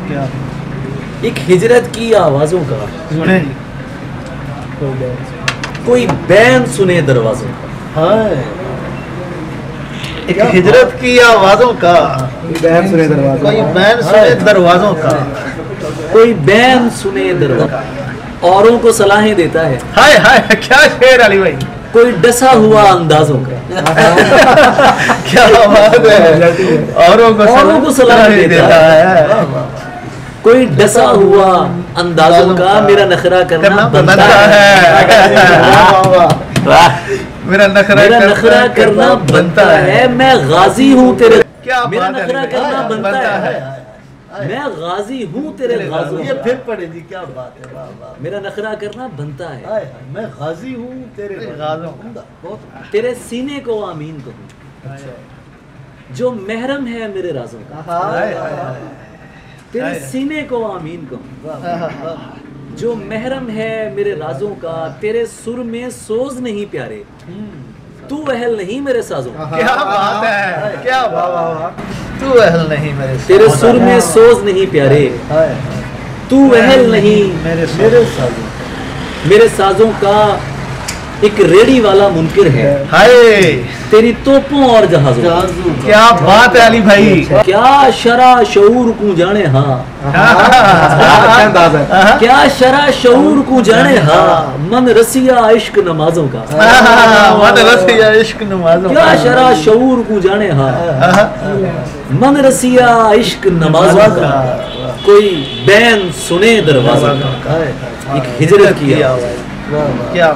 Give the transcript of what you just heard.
क्या एक हिजरत की आवाजों का सुने जी। कोई बैन सुने दरवाजों का। हाय एक हिजरत की आवाजों का बैन सुने दरवाजे कोई बैन सुने दरवाजों का। कोई बैन सुने दरवाजा औरों को सलाहें देता है। हाय हाय क्या शेर अली भाई। कोई डसा हुआ अंदाजों का। क्या बात है। औरों को सलाहें देता है। कोई डसा हुआ अंदाजों का मेरा नखरा करना बनता है। मेरा नखरा करना बनता है। मैं गाजी हूँ तेरे। क्या मेरा बात है। नखरा करना बनता है। मैं गाजी हूँ तेरे गाजों ये का। फिर पढ़े जी, क्या बात है, वाह वाह। मेरा नखरा करना बनता है। हाय हाय, मैं गाजी हूँ तेरे गाजों उम्दा, बहुत तेरे सीने को आमीन कहूँ जो महरम है मेरे राजों का। हाय हाय हाय, तेरे सीने को आमीन कहूँ वाह वाह वाह। जो महरम है मेरे राजों का। तेरे सुर में सोज नहीं प्यारे तू अहल नहीं मेरे साजों का। क्या बात है। क्या बात। तू अहल नहीं मेरे तेरे सुर में सोज नहीं प्यारे हाय तू अहल नहीं मेरे मेरे साजों मेरे साजों का। एक रेडी वाला मुनकिर है हाय तेरी तोपों और जहाजों का। जाजू क्या बात है अली भाई। क्या शरा शऊर को जाने हाँ। अच्छा अंदाज है। क्या शरा शऊर को जाने हाँ। मन रसिया इश्क नमाजों का। मन रसिया इश्क नमाज़ों क्या का। शरा शऊर को जाने हाँ। मन रसिया इश्क नमाजों का। कोई बैन सुने दरवाजा का। हाय हाय, एक हिजरत की आवाज। वाह वाह। क्या